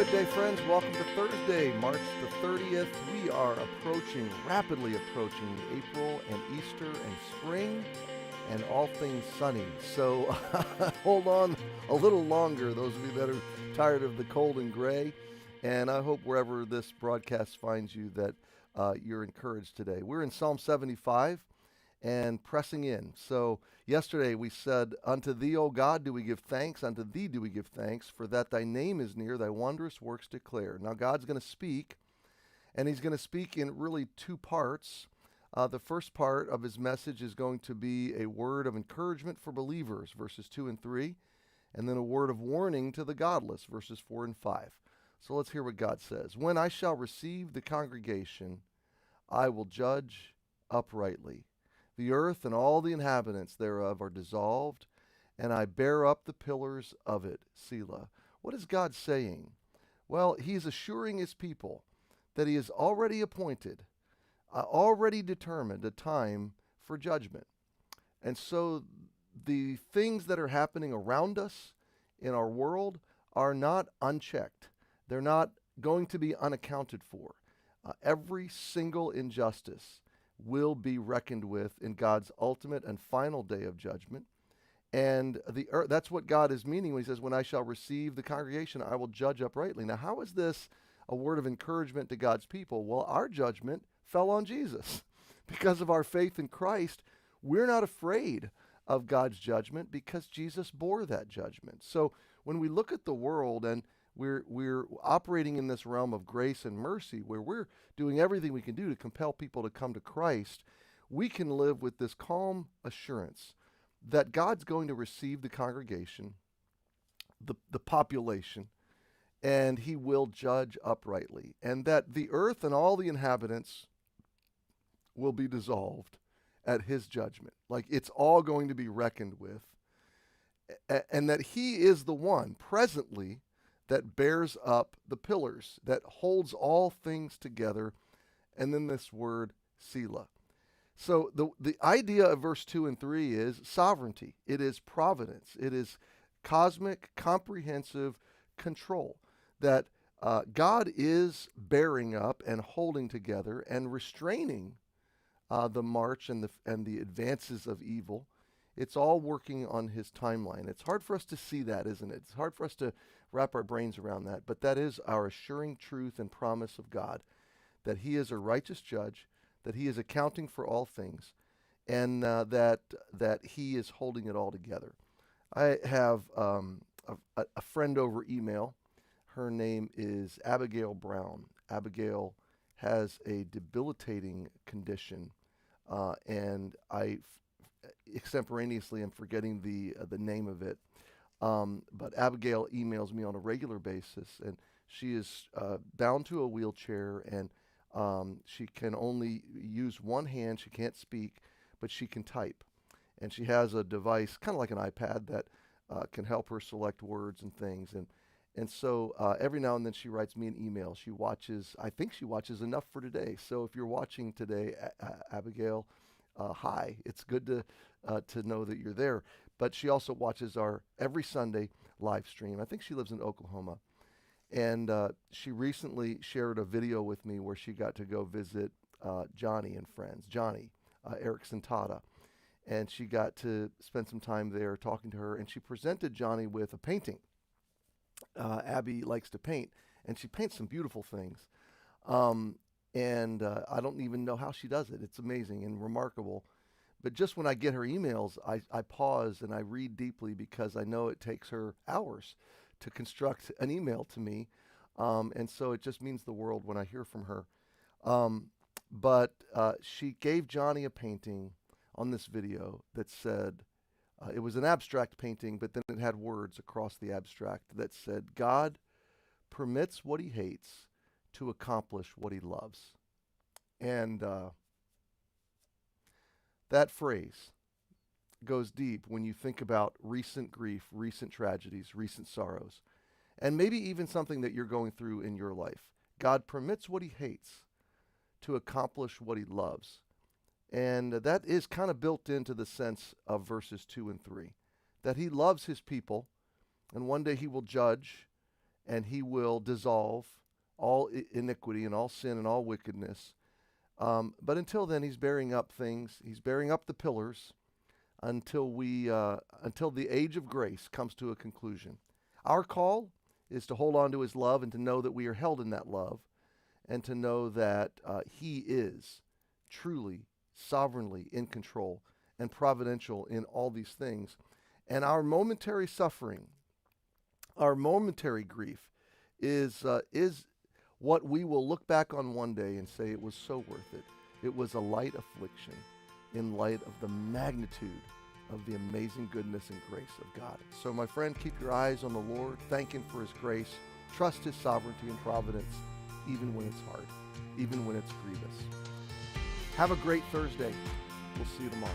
good day, friends. Welcome to Thursday, March the 30th. We are rapidly approaching April and Easter and spring and all things sunny. So hold on a little longer, those of you that are tired of the cold and gray. And I hope wherever this broadcast finds you that you're encouraged today. We're in Psalm 75 and pressing in. So yesterday we said, "Unto thee, O God, do we give thanks. Unto thee do we give thanks, for that thy name is near, thy wondrous works declare." Now God's going to speak, and he's going to speak in really two parts. The first part of his message is going to be a word of encouragement for believers, verses 2 and 3, and then a word of warning to the godless, verses 4 and 5. So let's hear what God says. "When I shall receive the congregation, I will judge uprightly. The earth and all the inhabitants thereof are dissolved, and I bear up the pillars of it." Selah. What is God saying? Well, he's assuring his people that he has already appointed, already determined a time for judgment. And so the things that are happening around us in our world are not unchecked. They're not going to be unaccounted for. Every single injustice will be reckoned with in God's ultimate and final day of judgment. And that's what God is meaning when he says, "When I shall receive the congregation, I will judge uprightly." Now, how is this a word of encouragement to God's people? Well, our judgment fell on Jesus. Because of our faith in Christ, we're not afraid of God's judgment because Jesus bore that judgment. So when we look at the world and we're operating in this realm of grace and mercy where we're doing everything we can do to compel people to come to Christ, we can live with this calm assurance that God's going to receive the congregation, the population, and he will judge uprightly, and that the earth and all the inhabitants will be dissolved at his judgment. Like, it's all going to be reckoned with, and that he is the one presently that bears up the pillars, that holds all things together. And then this word, Selah. So the idea of verse 2 and 3 is sovereignty. It is providence. It is cosmic, comprehensive control. That God is bearing up and holding together and restraining the march and the advances of evil. It's all working on his timeline. It's hard for us to see that, isn't it? It's hard for us to wrap our brains around that, but that is our assuring truth and promise of God, that he is a righteous judge, that he is accounting for all things, and that he is holding it all together. I have a friend over email. Her name is Abigail Brown. Abigail has a debilitating condition, and I extemporaneously am forgetting the name of it. But Abigail emails me on a regular basis, and she is bound to a wheelchair, and she can only use one hand. She can't speak, but she can type. And she has a device, kind of like an iPad, that can help her select words and things. And so every now and then she writes me an email. I think she watches Enough for Today. So if you're watching today, Abigail, hi. It's good to know that you're there. But she also watches our every Sunday live stream. I think she lives in Oklahoma. And she recently shared a video with me where she got to go visit Johnny and friends. Johnny, Erickson Tata. And she got to spend some time there talking to her. And she presented Johnny with a painting. Abby likes to paint, and she paints some beautiful things. And I don't even know how she does it. It's amazing and remarkable. But just when I get her emails, I pause and I read deeply because I know it takes her hours to construct an email to me. And so it just means the world when I hear from her. But she gave Johnny a painting on this video that said, it was an abstract painting, but then it had words across the abstract that said, "God permits what he hates to accomplish what he loves." And that phrase goes deep when you think about recent grief, recent tragedies, recent sorrows, and maybe even something that you're going through in your life. God permits what he hates to accomplish what he loves. And that is kind of built into the sense of verses 2 and 3, that he loves his people, and one day he will judge and he will dissolve all iniquity and all sin and all wickedness. But until then, he's bearing up things. He's bearing up the pillars until the age of grace comes to a conclusion. Our call is to hold on to his love and to know that we are held in that love, and to know that he is truly, sovereignly in control and providential in all these things. And our momentary suffering, our momentary grief is what we will look back on one day and say it was so worth it. It was a light affliction in light of the magnitude of the amazing goodness and grace of God. So my friend, keep your eyes on the Lord. Thank him for his grace. Trust his sovereignty and providence, even when it's hard, even when it's grievous. Have a great Thursday. We'll see you tomorrow.